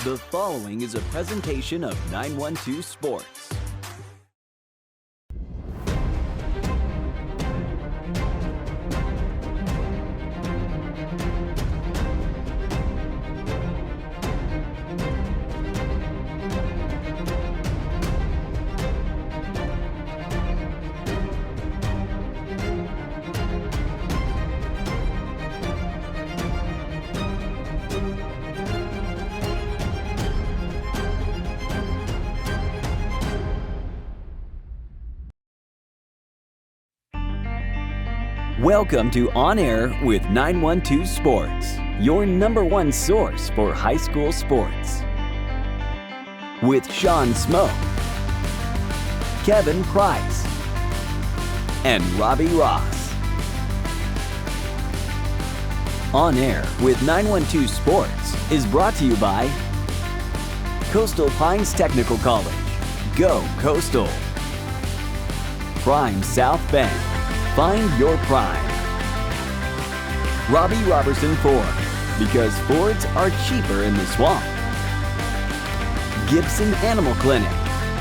The following is a presentation of 912 Sports. Welcome to On Air with 912 Sports, your number one source for high school sports. With Sean Smoke, Kevin Price, and Robbie Ross. On Air with 912 Sports is brought to you by Coastal Pines Technical College. Go Coastal. Prime South Bank. Find your prime. Robbie Robertson Ford, because Fords are cheaper in the swamp. Gibson Animal Clinic,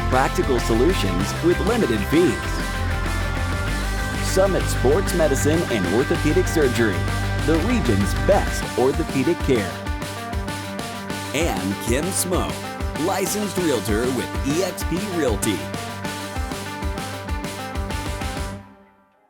practical solutions with limited fees. Summit Sports Medicine and Orthopedic Surgery, the region's best orthopedic care. And Kim Smoke, licensed realtor with eXp Realty.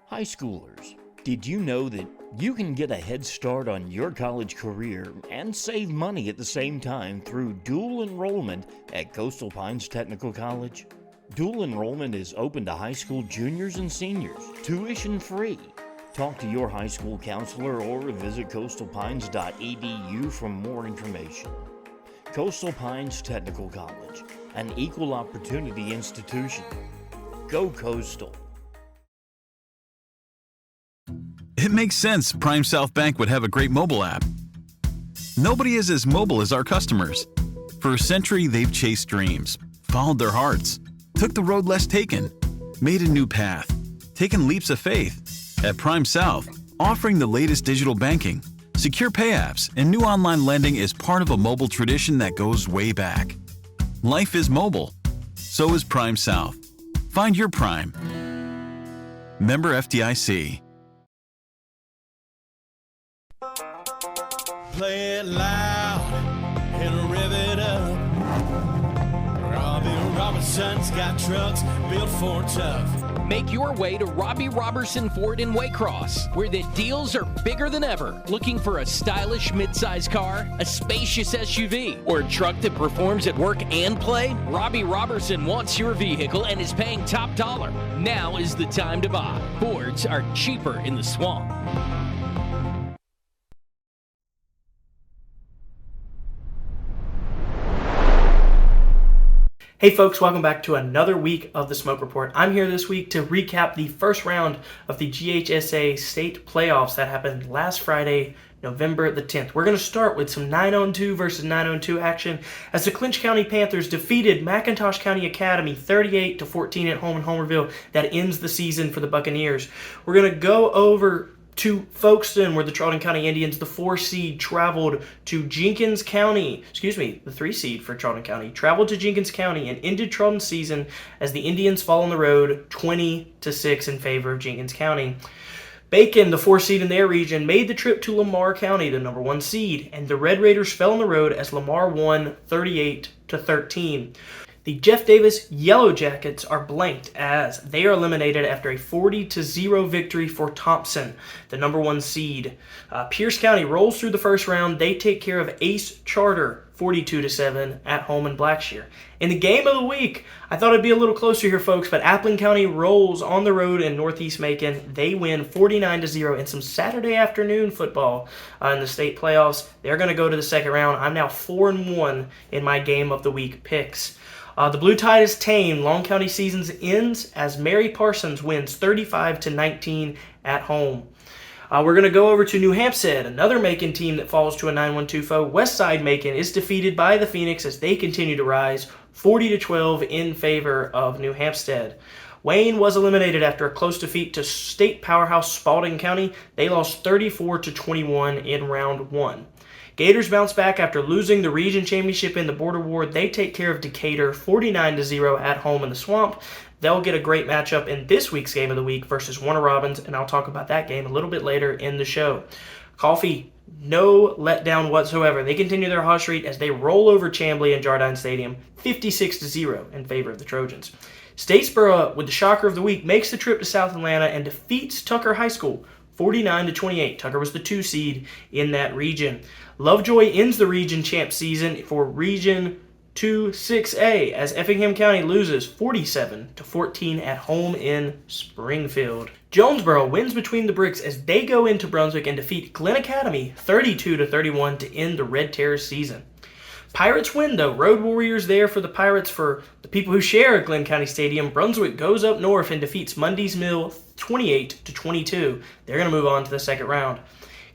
High schoolers, did you know that you can get a head start on your college career and save money at the same time through dual enrollment at Coastal Pines Technical College? Dual enrollment is open to high school juniors and seniors, tuition free. Talk to your high school counselor or visit coastalpines.edu for more information. Coastal Pines Technical College, an equal opportunity institution. Go Coastal. It makes sense Prime South Bank would have a great mobile app. Nobody is as mobile as our customers. For a century, they've chased dreams, followed their hearts, took the road less taken, made a new path, taken leaps of faith. At Prime South, offering the latest digital banking, secure pay apps, and new online lending is part of a mobile tradition that goes way back. Life is mobile. So is Prime South. Find your Prime. Member FDIC. Play it loud and rev it up. Robbie Robinson's got trucks built for tough. Make your way to Robbie Robertson Ford in Waycross, where the deals are bigger than ever. Looking for a stylish midsize car, a spacious SUV, or a truck that performs at work and play? Robbie Robertson wants your vehicle and is paying top dollar. Now is the time to buy. Fords are cheaper in the swamp. Hey folks, welcome back to another week of the Smoke Report. I'm here this week to recap the first round of the GHSA state playoffs that happened last Friday, November the 10th. We're going to start with some 9-on-2 versus 9-on-2 action as the Clinch County Panthers defeated McIntosh County Academy 38-14 at home in Homerville. That ends the season for the Buccaneers. We're going to go over to Folkestone, where the Charlton County Indians, the 4 seed, traveled to Jenkins County. The 3 seed for Charlton County, traveled to Jenkins County and ended Charlton's season as the Indians fall on the road 20-6 in favor of Jenkins County. Bacon, the 4 seed in their region, made the trip to Lamar County, the number 1 seed, and the Red Raiders fell on the road as Lamar won 38-13. The Jeff Davis Yellow Jackets are blanked as they are eliminated after a 40-0 victory for Thompson, the number 1 seed. Pierce County rolls through the first round. They take care of Ace Charter 42-7 at home in Blackshear. In the game of the week, I thought it'd be a little closer here, folks, but Appling County rolls on the road in Northeast Macon. They win 49-0 in some Saturday afternoon football in the state playoffs. They're going to go to the second round. I'm now 4-1 in my game of the week picks. The Blue Tide is tame. Long County season ends as Mary Parsons wins 35-19 at home. We're going to go over to New Hampstead, another Macon team that falls to a 9-1-2 foe. Westside Macon is defeated by the Phoenix as they continue to rise 40-12 in favor of New Hampstead. Wayne was eliminated after a close defeat to state powerhouse Spalding County. They lost 34-21 in round 1. Gators bounce back after losing the region championship in the Border War. They take care of Decatur 49-0 at home in the Swamp. They'll get a great matchup in this week's game of the week versus Warner Robins, and I'll talk about that game a little bit later in the show. Coffee, no letdown whatsoever. They continue their hot streak as they roll over Chamblee in Jardine Stadium 56-0 in favor of the Trojans. Statesboro, with the shocker of the week, makes the trip to South Atlanta and defeats Tucker High School 49-28. Tucker was the 2 seed in that region. Lovejoy ends the region champ season for Region 2-6A as Effingham County loses 47-14 at home in Springfield. Jonesboro wins between the bricks as they go into Brunswick and defeat Glen Academy 32-31 to end the Red Terrors season. Pirates win, though. Road Warriors there for the Pirates. For the people who share Glen County Stadium, Brunswick goes up north and defeats Mundy's Mill 28-22. They're going to move on to the second round.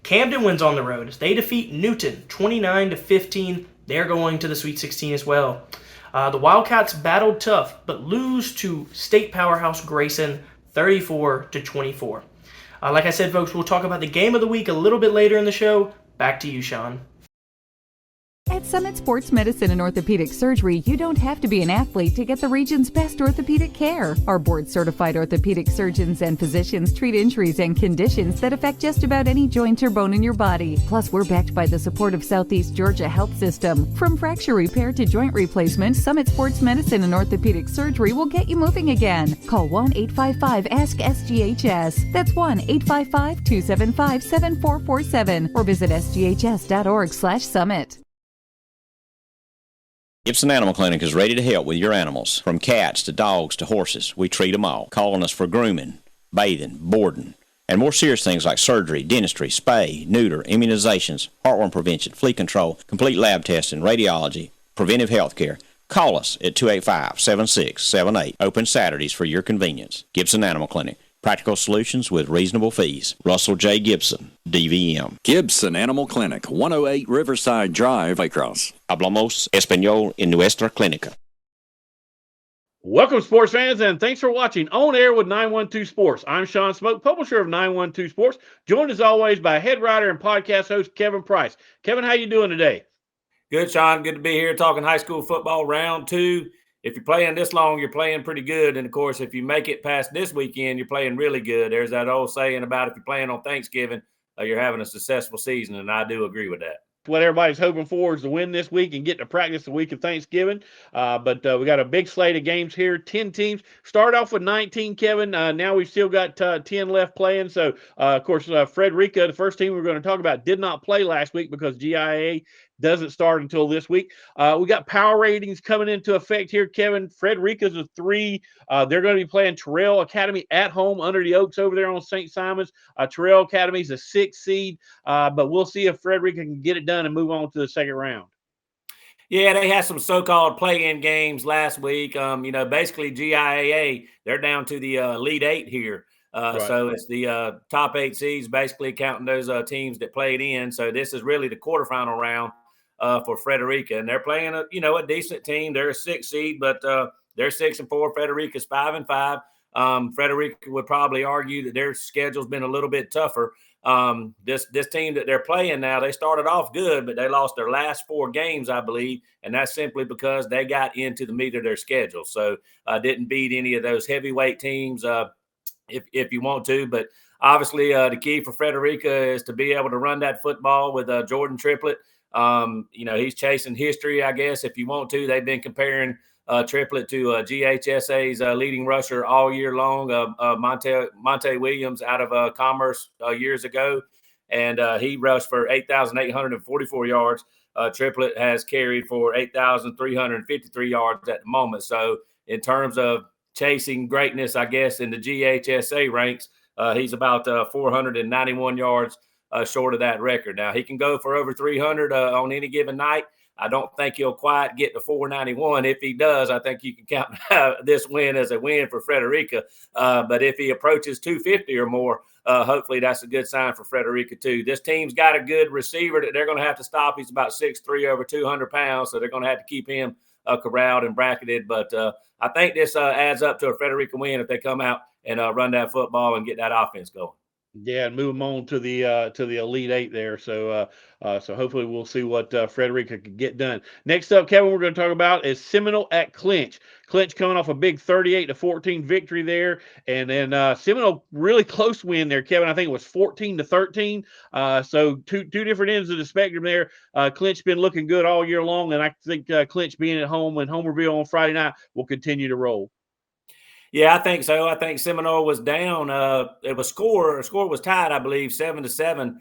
Camden wins on the road as they defeat Newton 29-15. They're going to the Sweet 16 as well. The Wildcats battled tough, but lose to state powerhouse Grayson 34-24. Like I said, folks, we'll talk about the game of the week a little bit later in the show. Back to you, Sean. At Summit Sports Medicine and Orthopedic Surgery, you don't have to be an athlete to get the region's best orthopedic care. Our board-certified orthopedic surgeons and physicians treat injuries and conditions that affect just about any joint or bone in your body. Plus, we're backed by the support of Southeast Georgia Health System. From fracture repair to joint replacement, Summit Sports Medicine and Orthopedic Surgery will get you moving again. Call 1-855-ASK-SGHS. That's 1-855-275-7447 or visit sghs.org/summit. Gibson Animal Clinic is ready to help with your animals. From cats to dogs to horses, we treat them all. Call on us for grooming, bathing, boarding, and more serious things like surgery, dentistry, spay, neuter, immunizations, heartworm prevention, flea control, complete lab testing, radiology, preventive health care. Call us at 285-7678. Open Saturdays for your convenience. Gibson Animal Clinic. Practical solutions with reasonable fees. Russell J. Gibson, DVM. Gibson Animal Clinic, 108 Riverside Drive, Waycross. Hablamos español en nuestra clínica. Welcome, sports fans, and thanks for watching On Air with 912 Sports. I'm Sean Smoke, publisher of 912 Sports, joined as always by head writer and podcast host Kevin Price. Kevin, how you doing today? Good, Sean. Good to be here talking high school football round 2. If you're playing this long, you're playing pretty good. And, of course, if you make it past this weekend, you're playing really good. There's that old saying about if you're playing on Thanksgiving, you're having a successful season, and I do agree with that. What everybody's hoping for is to win this week and get to practice the week of Thanksgiving. But we got a big slate of games here, 10 teams. Start off with 19, Kevin. Now we've still got 10 left playing. So, of course, Frederica, the first team we're going to talk about, did not play last week because GIA doesn't start until this week. We got power ratings coming into effect here, Kevin. Frederica's a 3. They're going to be playing Terrell Academy at home under the Oaks over there on St. Simon's. Terrell Academy's a 6 seed, but we'll see if Frederica can get it done and move on to the second round. Yeah, they had some so-called play-in games last week. Basically GIAA, they're down to the Elite 8 here. Right. So it's the top 8 seeds, basically counting those teams that played in. So this is really the quarterfinal round for Frederica, and they're playing a decent team. They're a 6 seed, but they're 6-4. Frederica's 5-5. Frederica would probably argue that their schedule's been a little bit tougher. This team that they're playing now, they started off good, but they lost their last 4 games, I believe, and that's simply because they got into the meat of their schedule. So didn't beat any of those heavyweight teams if you want to, but obviously the key for Frederica is to be able to run that football with Jordan Triplett. He's chasing history, I guess, if you want to. They've been comparing Triplett to GHSA's leading rusher all year long, Monte Williams out of Commerce years ago, and he rushed for 8,844 yards. Triplett has carried for 8,353 yards at the moment. So in terms of chasing greatness, I guess, in the GHSA ranks, he's about 491 yards short of that record. Now, he can go for over 300 on any given night. I don't think he'll quite get to 491. If he does, I think you can count this win as a win for Frederica. But if he approaches 250 or more, hopefully that's a good sign for Frederica too. This team's got a good receiver that they're going to have to stop. He's about 6'3", over 200 pounds, so they're going to have to keep him corralled and bracketed. But I think this adds up to a Frederica win if they come out and run that football and get that offense going. Yeah, and move them on to the Elite Eight there. So hopefully we'll see what Frederica can get done. Next up, Kevin, we're going to talk about is Seminole at Clinch. Clinch coming off a big 38-14 victory there, and then Seminole really close win there, Kevin. I think it was 14-13. So two different ends of the spectrum there. Clinch been looking good all year long, and I think Clinch being at home in Homerville on Friday night will continue to roll. Yeah, I think so. I think Seminole was down. It was score was tied, I believe, 7-7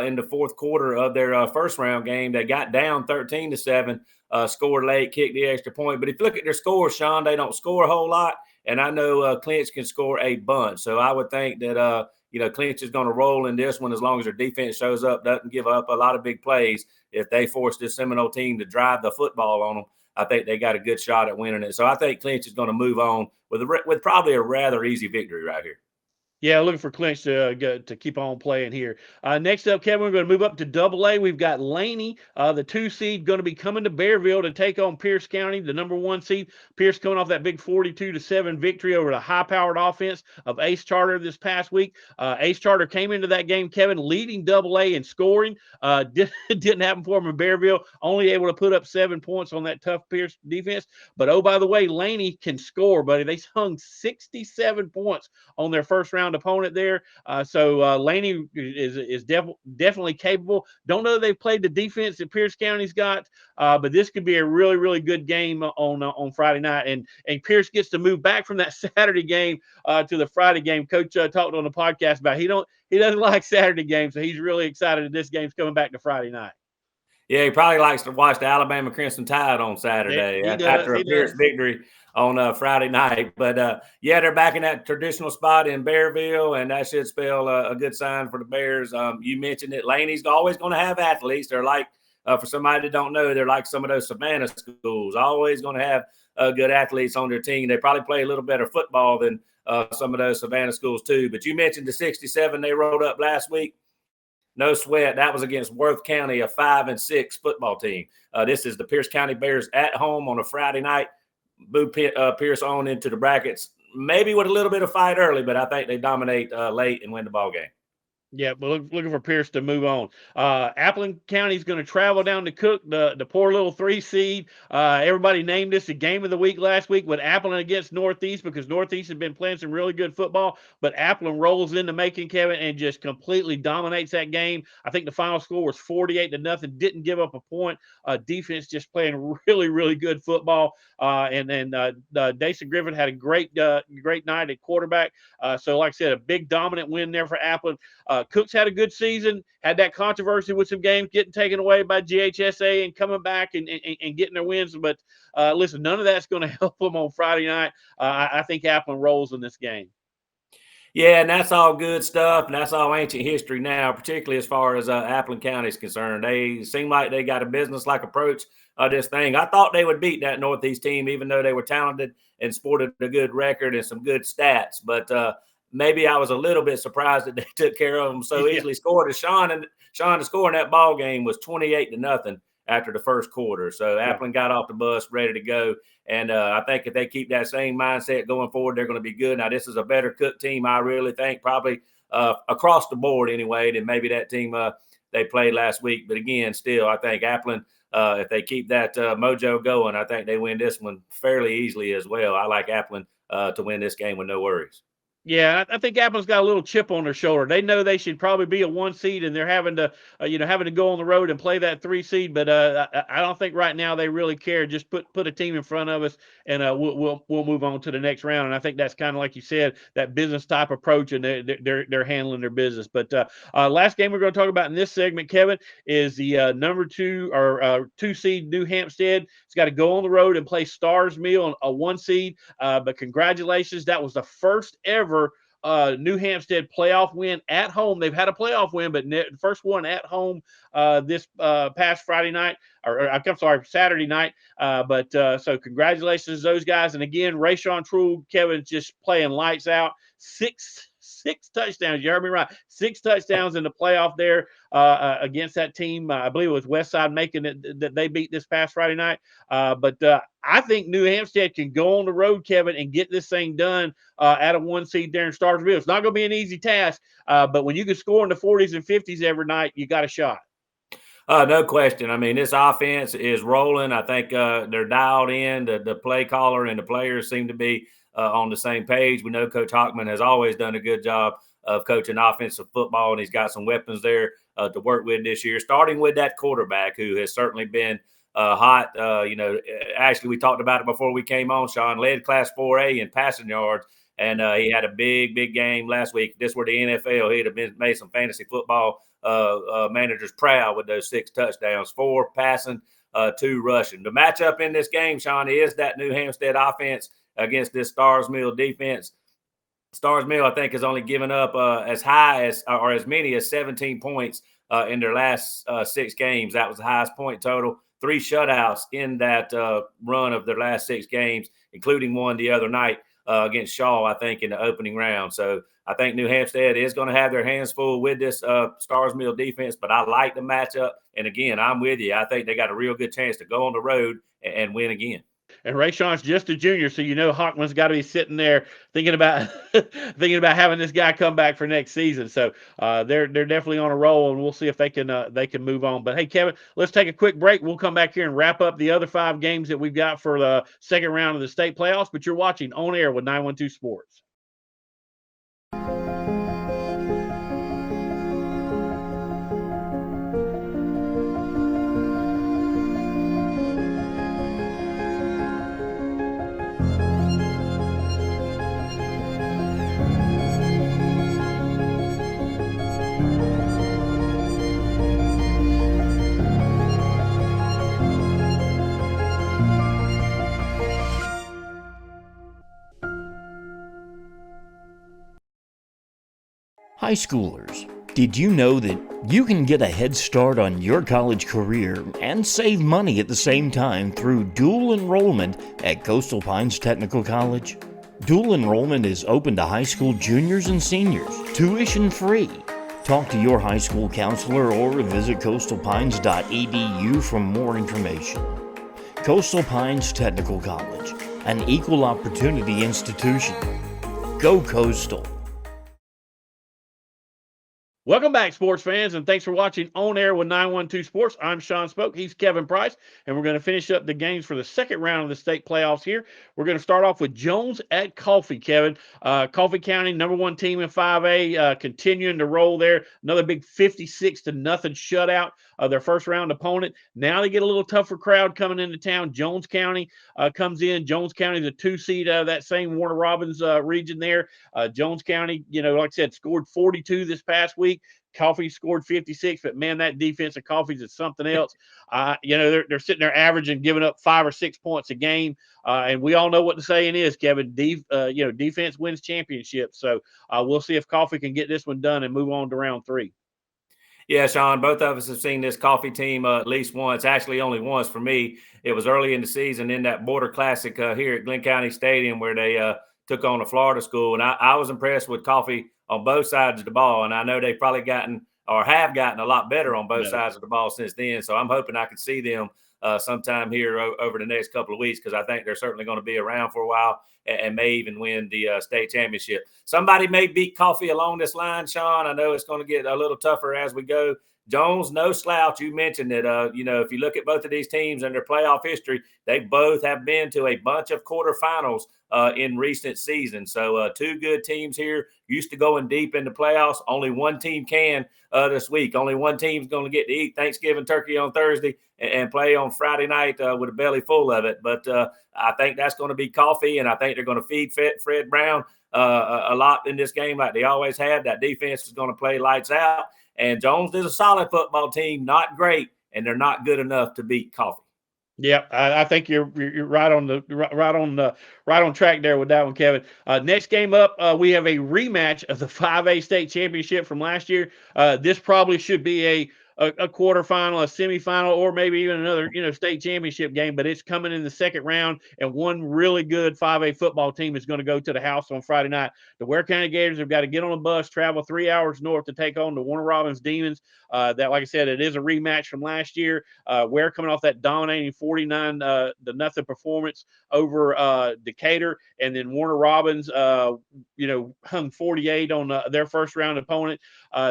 in the fourth quarter of their first round game. They got down 13-7, scored late, kicked the extra point. But if you look at their scores, Sean, they don't score a whole lot, and I know Clinch can score a bunch. So I would think that Clinch is going to roll in this one as long as their defense shows up, doesn't give up a lot of big plays. If they force this Seminole team to drive the football on them, I think they got a good shot at winning it. So I think Clinch is going to move on with probably a rather easy victory right here. Yeah, looking for Clinch to keep on playing here. Next up, Kevin, we're going to move up to Double A. We've got Laney, the 2 seed, going to be coming to Bearville to take on Pierce County, the number 1 seed. Pierce coming off that big 42-7 victory over the high-powered offense of Ace Charter this past week. Ace Charter came into that game, Kevin, leading Double A in scoring. Didn't happen for him in Bearville. Only able to put up 7 points on that tough Pierce defense. But oh, by the way, Laney can score, buddy. They hung 67 points on their first round opponent there. So Laney is definitely capable. Don't know that they've played the defense that Pierce County's got, but this could be a really, really good game on Friday night. And Pierce gets to move back from that Saturday game to the Friday game. Coach talked on the podcast about he doesn't like Saturday games, so he's really excited that this game's coming back to Friday night. Yeah, he probably likes to watch the Alabama Crimson Tide on Saturday after a Pierce victory on Friday night. But, yeah, they're back in that traditional spot in Bearville, and that should spell a good sign for the Bears. You mentioned it. Laney's always going to have athletes. They're like, for somebody that don't know, they're like some of those Savannah schools, always going to have good athletes on their team. They probably play a little better football than some of those Savannah schools too. But you mentioned the 67 they rolled up last week. No sweat. That was against Worth County, a 5-6 football team. This is the Pierce County Bears at home on a Friday night. Move Pierce on into the brackets, maybe with a little bit of fight early, but I think they dominate late and win the ball game. Yeah, but looking for Pierce to move on. Appleton County is going to travel down to Cook, the poor little 3 seed. Everybody named this the game of the week last week with Appleton against Northeast because Northeast has been playing some really good football, but Appleton rolls into Macon, Kevin, and just completely dominates that game. I think the final score was 48-0. Didn't give up a point. Defense just playing really, really good football. And then Dason Griffin had a great night at quarterback. So, like I said, a big dominant win there for Appleton. Cooks had a good season, had that controversy with some games getting taken away by GHSA and coming back and getting their wins. But listen, none of that's going to help them on Friday night. I think Appleton rolls in this game. Yeah, and that's all good stuff, and that's all ancient history now, particularly as far as Appleton County is concerned. They seem like they got a business-like approach this thing. I thought they would beat that Northeast team, even though they were talented and sported a good record and some good stats. But maybe I was a little bit surprised that they took care of them so easily. Scored as Sean to score in that ball game was 28-0 after the first quarter. So Appleton got off the bus, ready to go. And I think if they keep that same mindset going forward, they're going to be good. Now, this is a better Cook team, I really think, probably across the board anyway, than maybe that team they played last week. But again, still, I think Appleton, if they keep that mojo going, I think they win this one fairly easily as well. I like Appleton to win this game with no worries. Yeah, I think Appleton's got a little chip on their shoulder. They know they should probably be a 1 seed, and they're having to go on the road and play that 3 seed. But I don't think right now they really care. Just put a team in front of us, and we'll move on to the next round. And I think that's kind of like you said, that business type approach, and they're handling their business. But last game we're going to talk about in this segment, Kevin, is the number 2 or 2 seed New Hampstead. It's got to go on the road and play Stars Mill, a 1 seed. But congratulations, that was the first ever New Hampstead playoff win at home. They've had a playoff win, but first one at home this past Friday night, or I'm sorry, Saturday night. So congratulations to those guys. And again, Rayshawn True, Kevin's just playing lights out. 6 touchdowns. You heard me right. 6 touchdowns in the playoff there against that team. I believe it was Westside Macon that they beat this past Friday night. But I think New Hampstead can go on the road, Kevin, and get this thing done at a 1 seed there in Starsville. It's not going to be an easy task, but when you can score in the 40s and 50s every night, you got a shot. No question. I mean, this offense is rolling. I think they're dialed in. The play caller and the players seem to be on the same page. We know Coach Hockman has always done a good job of coaching offensive football, and he's got some weapons there to work with this year, starting with that quarterback who has certainly been hot. Actually, we talked about it before we came on, Sean, led Class 4A in passing yards, and he had a big game last week. This were the NFL. He'd have made some fantasy football managers proud with those 6 touchdowns, 4 passing, 2 rushing. The matchup in this game, Sean, is that New Hampstead offense against this Stars Mill defense. Stars Mill, I think, has only given up as high as or as many as 17 points in their last 6 games. That was the highest point total. 3 shutouts in that run of their last 6 games, including one the other night against Shaw, I think, in the opening round. So I think New Hampstead is going to have their hands full with this Stars Mill defense, but I like the matchup. And again, I'm with you. I think they got a real good chance to go on the road and win again. And Rayshon's just a junior, so Hockman's got to be sitting there thinking about having this guy come back for next season. So they're definitely on a roll, and we'll see if they can move on. But hey, Kevin, let's take a quick break. We'll come back here and wrap up the other 5 games that we've got for the second round of the state playoffs. But you're watching On Air with 912 Sports. High schoolers, did you know that you can get a head start on your college career and save money at the same time through dual enrollment at Coastal Pines Technical College? Dual enrollment is open to high school juniors and seniors, tuition free. Talk to your high school counselor or visit coastalpines.edu for more information. Coastal Pines Technical College, an equal opportunity institution. Go Coastal. Welcome back, sports fans, and thanks for watching On Air with 912 Sports. I'm Sean Spoke. He's Kevin Price, and we're going to finish up the games for the second round of the state playoffs here. We're going to start off with Jones at Coffee, Kevin. Coffee County, number 1 team in 5A, continuing to roll there. Another big 56-0 shutout of their first round opponent. Now they get a little tougher crowd coming into town. Jones County comes in. Jones County is a 2 seed out of that same Warner Robins region there. Jones County, like I said, scored 42 this past week. Coffee scored 56, but man, that defense of Coffee's is something else. They're sitting there averaging, giving up 5 or 6 points a game, and we all know what the saying is, Kevin. Defense wins championships. So we'll see if Coffee can get this one done and move on to round 3. Yeah, Sean, both of us have seen this Coffee team at least once, actually only once for me. It was early in the season in that Border Classic here at Glenn County Stadium where they took on a Florida school. And I was impressed with Coffee on both sides of the ball. And I know they've probably have gotten a lot better on both sides of the ball since then. So I'm hoping I can see them sometime here over the next couple of weeks, because I think they're certainly going to be around for a while and may even win the state championship. Somebody may beat Coffee along this line, Sean. I know it's going to get a little tougher as we go. Jones, no slouch. You mentioned that, if you look at both of these teams and their playoff history, they both have been to a bunch of quarterfinals in recent seasons. So 2 good teams here, used to going deep in the playoffs. Only one team can this week. Only one team's going to get to eat Thanksgiving turkey on Thursday and play on Friday night with a belly full of it. But I think that's going to be Coffee, and I think they're going to feed Fred Brown a lot in this game like they always have. That defense is going to play lights out. And Jones is a solid football team, not great, and they're not good enough to beat Coffee. Yeah, I think you're right on track there with that one, Kevin. Next game up, we have a rematch of the 5A state championship from last year. This probably should be a quarterfinal, a semifinal, or maybe even another, state championship game, but it's coming in the second round, and one really good 5A football team is going to go to the house on Friday night. The Ware County Gators have got to get on a bus, travel 3 hours north to take on the Warner Robins Demons. That, like I said, it is a rematch from last year. Ware coming off that dominating 49-0 performance over Decatur, and then Warner Robins, hung 48 on their first round opponent.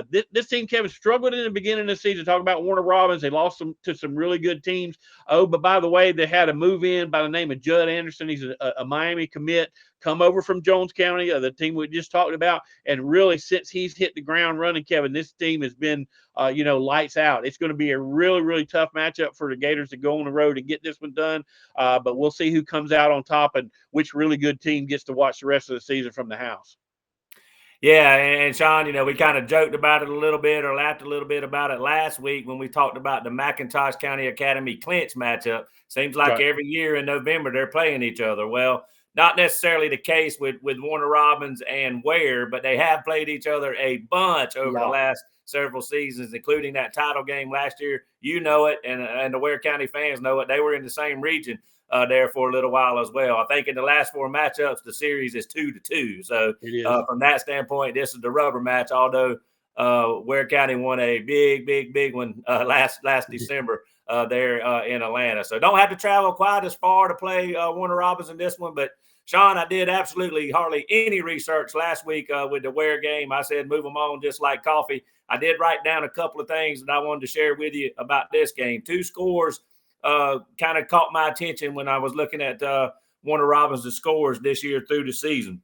This team, Kevin, struggled in the beginning of the season. Talk about Warner Robins. They lost to some really good teams. Oh, but by the way, they had a move in by the name of Judd Anderson. He's a Miami commit, come over from Jones County, the team we just talked about. And really, since he's hit the ground running, Kevin, this team has been, lights out. It's going to be a really, really tough matchup for the Gators to go on the road and get this one done. But we'll see who comes out on top and which really good team gets to watch the rest of the season from the house. Yeah, and Sean, we kind of joked about it a little bit or laughed a little bit about it last week when we talked about the McIntosh County Academy clinch matchup. Seems like every year in November they're playing each other. Well, not necessarily the case with Warner Robins and Ware, but they have played each other a bunch over the last several seasons, including that title game last year. You know it, and the Ware County fans know it. They were in the same region there for a little while as well. I think in the last 4 matchups, the series is 2-2. So from that standpoint, this is the rubber match, although Ware County won a big one last December there in Atlanta. So don't have to travel quite as far to play Warner Robins in this one. But, Sean, I did absolutely hardly any research last week with the Ware game. I said move them on just like coffee. I did write down a couple of things that I wanted to share with you about this game. 2 scores kind of caught my attention when I was looking at Warner Robins' scores this year through the season.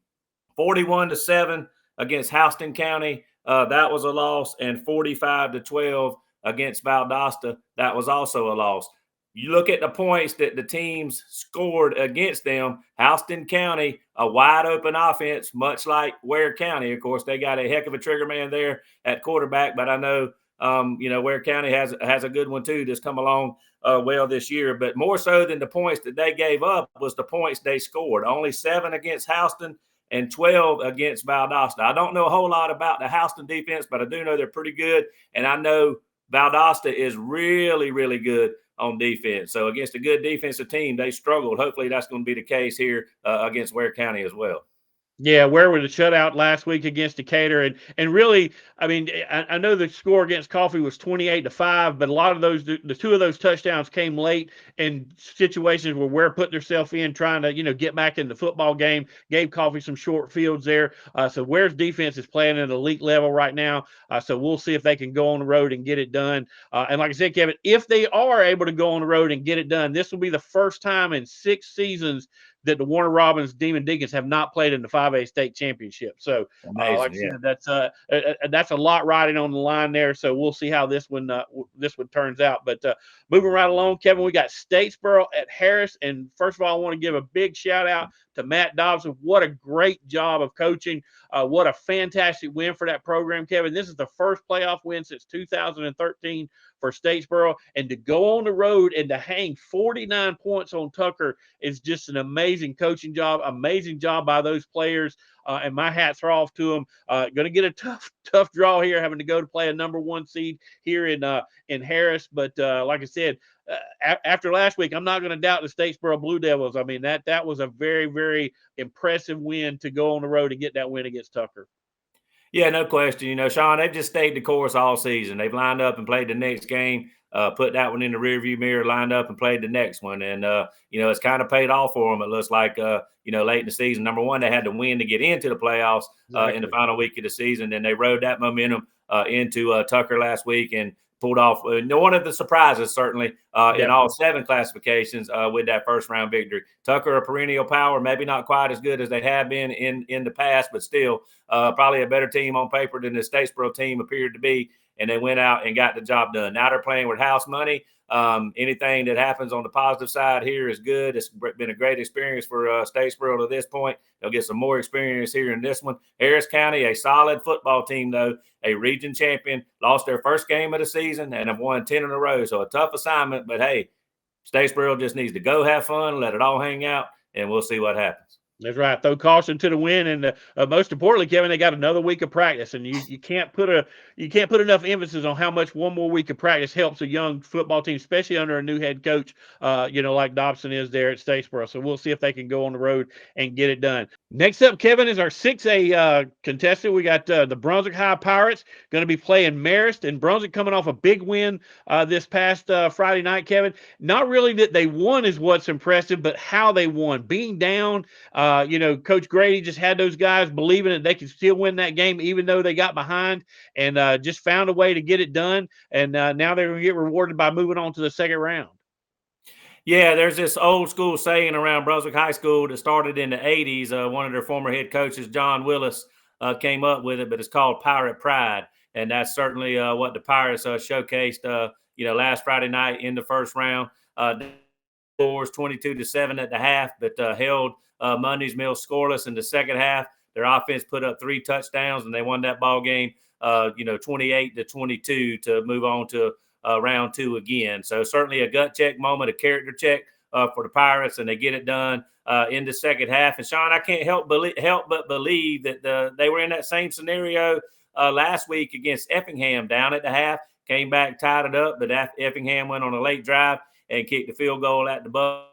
41-7 against Houston County. That was a loss. And 45-12 against Valdosta. That was also a loss. You look at the points that the teams scored against them. Houston County, a wide open offense, much like Ware County. Of course, they got a heck of a trigger man there at quarterback, but I know Ware County has a good one too that's come along well this year. But more so than the points that they gave up was the points they scored. Only 7 against Houston and 12 against Valdosta. I don't know a whole lot about the Houston defense, but I do know they're pretty good. And I know Valdosta is really, really good on defense. So against a good defensive team, they struggled. Hopefully that's going to be the case here against Ware County as well. Yeah, Ware with a shutout last week against Decatur. And really, I mean, I know the score against Coffee was 28-5, but a lot of those, the 2 of those touchdowns came late in situations where Ware put themselves in trying to, get back in the football game, gave Coffee some short fields there. So Ware's defense is playing at an elite level right now. So we'll see if they can go on the road and get it done. And like I said, Kevin, if they are able to go on the road and get it done, this will be the first time in 6 seasons that the Warner Robins Demon Deacons have not played in the 5A state championship. So, like I said, that's a lot riding on the line there. So we'll see how this one turns out. But moving right along, Kevin, we got Statesboro at Harris. And first of all, I want to give a big shout out to Matt Dobson. What a great job of coaching. What a fantastic win for that program, Kevin. This is the first playoff win since 2013 for Statesboro. And to go on the road and to hang 49 points on Tucker is just an amazing coaching job, amazing job by those players. And my hats are off to them. Going to get a tough draw here, having to go to play a number 1 seed here in Harris. But like I said, after last week, I'm not going to doubt the Statesboro Blue Devils. I mean, that was a very, very impressive win to go on the road and get that win against Tucker. Yeah, no question. Sean, they've just stayed the course all season. They've lined up and played the next game, put that one in the rearview mirror, lined up and played the next one. And, it's kind of paid off for them. It looks like, late in the season. Number one, they had to win to get into the playoffs in the final week of the season. Then they rode that momentum into Tucker last week and pulled off one of the surprises, certainly, in all 7 classifications with that first-round victory. Tucker, a perennial power, maybe not quite as good as they have been in the past, but still probably a better team on paper than the Statesboro team appeared to be, and they went out and got the job done. Now they're playing with house money. Anything that happens on the positive side here is good. It's been a great experience for Statesboro to this point. They'll get some more experience here in this one. Harris County, a solid football team, though, a region champion, lost their first game of the season and have won 10 in a row. So a tough assignment, but hey, Statesboro just needs to go have fun, let it all hang out, and we'll see what happens. That's right. Throw caution to the wind, and most importantly, Kevin, they got another week of practice, and you can't put enough emphasis on how much one more week of practice helps a young football team, especially under a new head coach, like Dobson is there at Statesboro. So we'll see if they can go on the road and get it done. Next up, Kevin, is our 6A contestant. We got the Brunswick High Pirates going to be playing Marist, and Brunswick coming off a big win this past Friday night, Kevin. Not really that they won is what's impressive, but how they won. Being down, Coach Grady just had those guys believing that they could still win that game, even though they got behind, and just found a way to get it done. And now they're going to get rewarded by moving on to the second round. Yeah, there's this old school saying around Brunswick High School that started in the 80s. One of their former head coaches, John Willis, came up with it, but it's called Pirate Pride. And that's certainly what the Pirates showcased, last Friday night in the first round. Scores 22-7 at the half, but held Monday's Mill scoreless in the second half. Their offense put up 3 touchdowns, and they won that ball game, 28-22 to move on to round 2 again. So certainly a gut check moment, a character check for the Pirates, and they get it done in the second half. And Sean, I can't help but believe that they were in that same scenario last week against Effingham down at the half, came back, tied it up, but Effingham went on a late drive and kicked the field goal at the buzzer.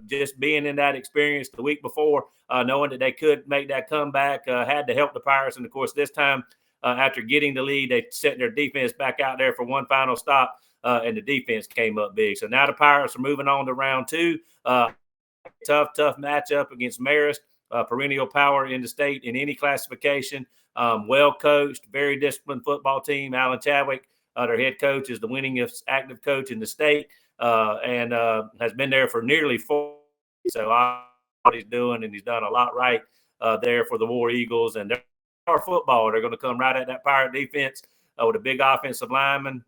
Just being in that experience the week before, knowing that they could make that comeback, had to help the Pirates. And, of course, this time, after getting the lead, they set their defense back out there for one final stop, and the defense came up big. So now the Pirates are moving on to round 2. Tough matchup against Marist, perennial power in the state in any classification. Well-coached, very disciplined football team. Alan Chadwick, their head coach, is the winningest active coach in the state. And has been there for nearly 4 years. So I know what he's doing, and he's done a lot right there for the War Eagles. And they're football. They're going to come right at that Pirate defense with a big offensive lineman.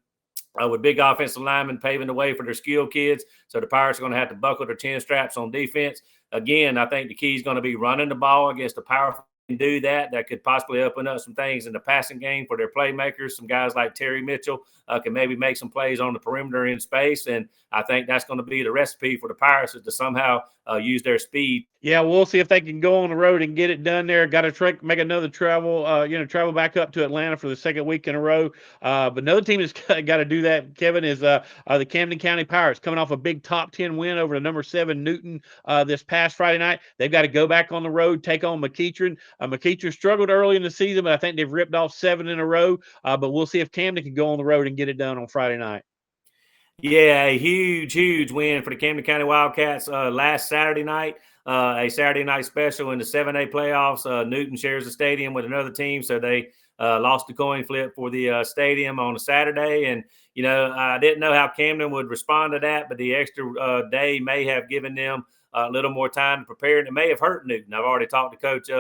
Paving the way for their skilled kids. So the Pirates are going to have to buckle their chin straps on defense. Again, I think the key is going to be running the ball against a powerful can do that. That could possibly open up some things in the passing game for their playmakers. Some guys like Terry Mitchell can maybe make some plays on the perimeter in space. And I think that's going to be the recipe for the Pirates, is to somehow use their speed. Yeah, we'll see if they can go on the road and get it done there. Got to make another travel back up to Atlanta for the second week in a row. But another team that's got to do that, Kevin, is the Camden County Pirates, coming off a big top 10 win over the number 7 Newton this past Friday night. They've got to go back on the road, take on McEachern. McEachern struggled early in the season, but I think they've ripped off 7 in a row. But we'll see if Camden can go on the road and get it done on Friday night. Yeah, a huge win for the Camden County Wildcats last Saturday night. A Saturday night special in the 7A playoffs. Newton shares the stadium with another team, so they lost the coin flip for the stadium on a Saturday. And, I didn't know how Camden would respond to that, but the extra day may have given them a little more time to prepare, and it may have hurt Newton. I've already talked to Coach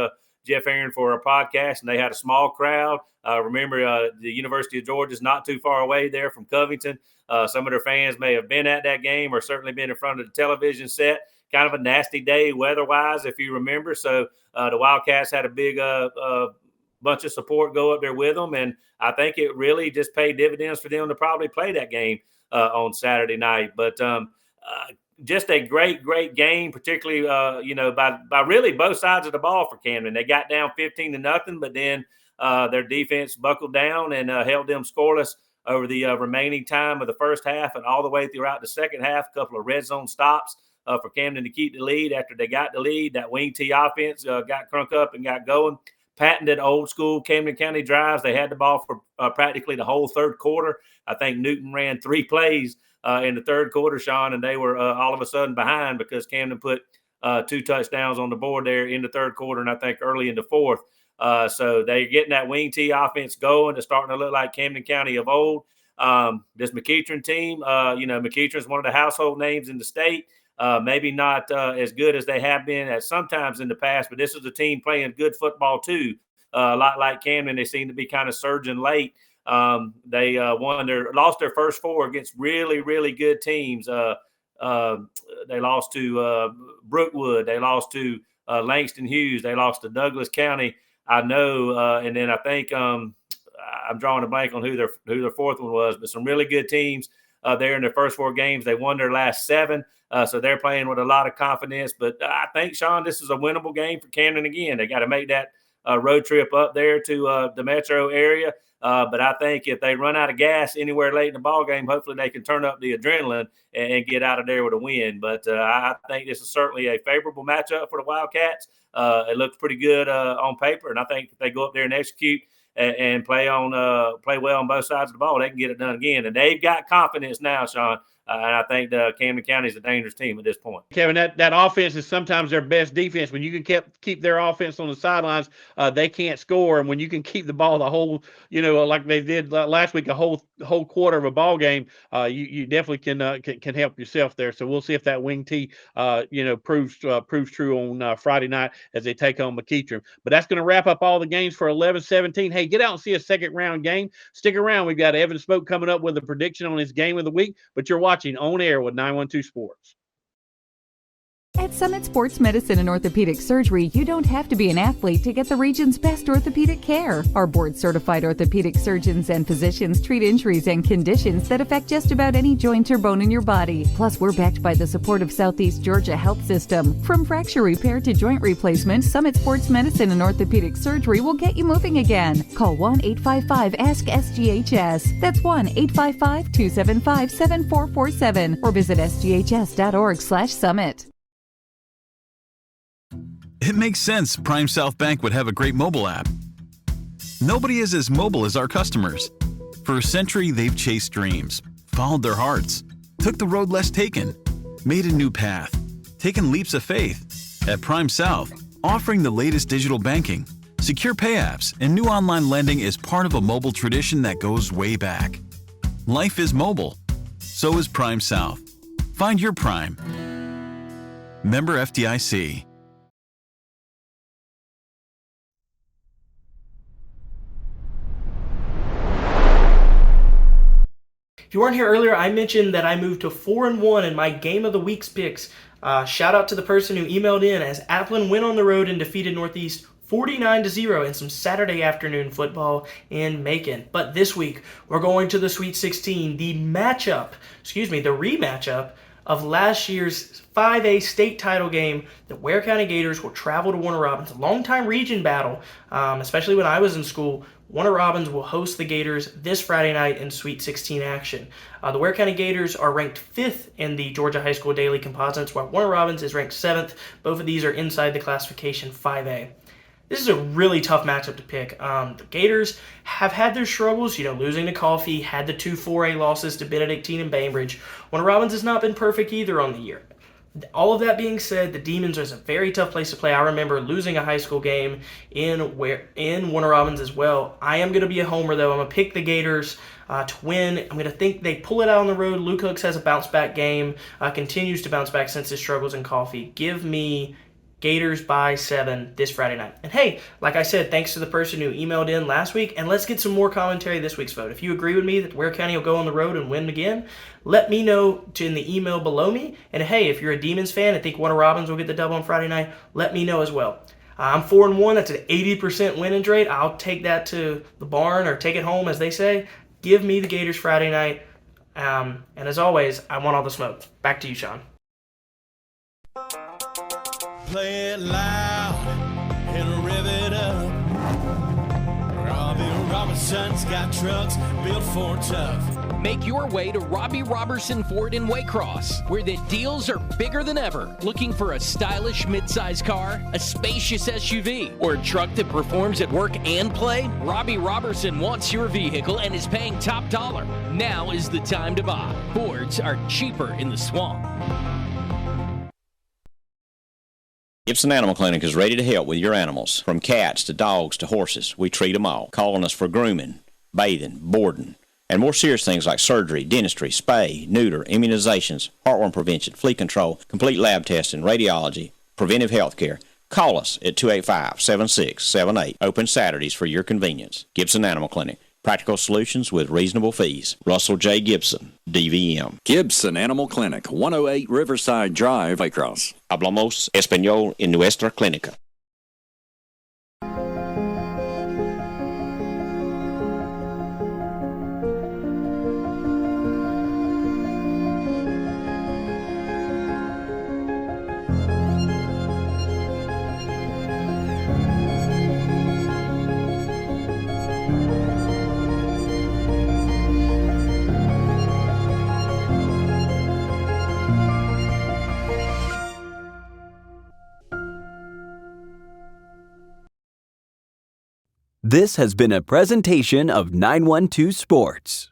Jeff Aaron for a podcast, and they had a small crowd. Remember, the University of Georgia is not too far away there from Covington. Some of their fans may have been at that game or certainly been in front of the television set. Kind of a nasty day weather-wise, if you remember. So the Wildcats had a big bunch of support go up there with them, and I think it really just paid dividends for them to probably play that game on Saturday night. But just a great game, particularly by really both sides of the ball for Camden. They got down 15-0, but then their defense buckled down and held them scoreless over the remaining time of the first half and all the way throughout the second half. A couple of red zone stops for Camden to keep the lead. After they got the lead, that wing T offense got crunk up and got going. Patented old school Camden County drives. They had the ball for practically the whole third quarter. I think Newton ran 3 plays in the third quarter, Sean, and they were all of a sudden behind because Camden put 2 touchdowns on the board there in the third quarter and I think early in the fourth. So they're getting that wing T offense going. It's starting to look like Camden County of old. This McEachern team, McEachern is one of the household names in the state. Maybe not as good as they have been at sometimes in the past, but this is a team playing good football too. A lot like Camden, they seem to be kind of surging late. They lost their first 4 against really, really good teams. They lost to Brookwood. They lost to Langston Hughes. They lost to Douglas County. I know, and then I think I'm drawing a blank on who their fourth one was, but some really good teams there in their first 4 games. They won their last 7. So they're playing with a lot of confidence. But I think, Sean, this is a winnable game for Camden again. They got to make that road trip up there to the metro area. But I think if they run out of gas anywhere late in the ball game, hopefully they can turn up the adrenaline and get out of there with a win. But I think this is certainly a favorable matchup for the Wildcats. It looks pretty good on paper, and I think if they go up there and execute and play well on both sides of the ball, they can get it done again. And they've got confidence now, Sean. And I think Camden County is a dangerous team at this point. Kevin, that offense is sometimes their best defense. When you can keep their offense on the sidelines, they can't score. And when you can keep the ball the whole, like they did last week, a whole quarter of a ball game, you definitely can help yourself there. So we'll see if that wing T, proves true on Friday night as they take on McEachern. But that's going to wrap up all the games for 11-17. Hey, get out and see a second round game. Stick around. We've got Evan Smoke coming up with a prediction on his game of the week. But you're watching On Air with 912 Sports. At Summit Sports Medicine and Orthopedic Surgery, you don't have to be an athlete to get the region's best orthopedic care. Our board-certified orthopedic surgeons and physicians treat injuries and conditions that affect just about any joint or bone in your body. Plus, we're backed by the support of Southeast Georgia Health System. From fracture repair to joint replacement, Summit Sports Medicine and Orthopedic Surgery will get you moving again. Call 1-855-ASK-SGHS. That's 1-855-275-7447 or visit sghs.org/summit. It makes sense Prime South Bank would have a great mobile app. Nobody is as mobile as our customers. For a century, they've chased dreams, followed their hearts, took the road less taken, made a new path, taken leaps of faith. At Prime South, offering the latest digital banking, secure pay apps, and new online lending is part of a mobile tradition that goes way back. Life is mobile. So is Prime South. Find your Prime. Member FDIC. If you weren't here earlier, I mentioned that I moved to 4-1 in my Game of the Week's picks. Shout out to the person who emailed in as Appleton went on the road and defeated Northeast 49-0 in some Saturday afternoon football in Macon. But this week, we're going to the Sweet 16, the rematchup of last year's 5A state title game. The Ware County Gators will travel to Warner Robins. A long-time region battle, especially when I was in school. Warner Robins will host the Gators this Friday night in Sweet 16 action. The Ware County Gators are ranked 5th in the Georgia High School Daily Composites, while Warner Robins is ranked 7th. Both of these are inside the classification 5A. This is a really tough matchup to pick. The Gators have had their struggles, losing to Coffee, had the 2 4A losses to Benedictine and Bainbridge. Warner Robins has not been perfect either on the year. All of that being said, the Demons is a very tough place to play. I remember losing a high school game in Warner Robins as well. I am going to be a homer, though. I'm going to pick the Gators to win. I'm going to think they pull it out on the road. Luke Hooks has a bounce-back game, continues to bounce back since his struggles in Coffee. Give me Gators by 7 this Friday night. And hey, like I said, thanks to the person who emailed in last week, and let's get some more commentary this week's vote. If you agree with me that Ware County will go on the road and win again, let me know in the email below me. And hey, if you're a Demons fan and think Warner Robins will get the dub on Friday night, let me know as well. I'm 4-1. That's an 80% winning rate. I'll take that to the barn or take it home, as they say. Give me the Gators Friday night. And as always, I want all the smoke. Back to you, Sean. Play it loud and rev it up. Robbie Robinson's got trucks built for tough. Make your way to Robbie Robertson Ford in Waycross, where the deals are bigger than ever. Looking for a stylish midsize car, a spacious SUV, or a truck that performs at work and play? Robbie Robertson wants your vehicle and is paying top dollar. Now is the time to buy. Fords are cheaper in the swamp. Gibson Animal Clinic is ready to help with your animals. From cats to dogs to horses, we treat them all. Calling us for grooming, bathing, boarding, and more serious things like surgery, dentistry, spay, neuter, immunizations, heartworm prevention, flea control, complete lab testing, radiology, preventive health care. Call us at 285-7678. Open Saturdays for your convenience. Gibson Animal Clinic. Practical solutions with reasonable fees. Russell J. Gibson, DVM. Gibson Animal Clinic, 108 Riverside Drive, Waycross. Hablamos español en nuestra clínica. This has been a presentation of 912 Sports.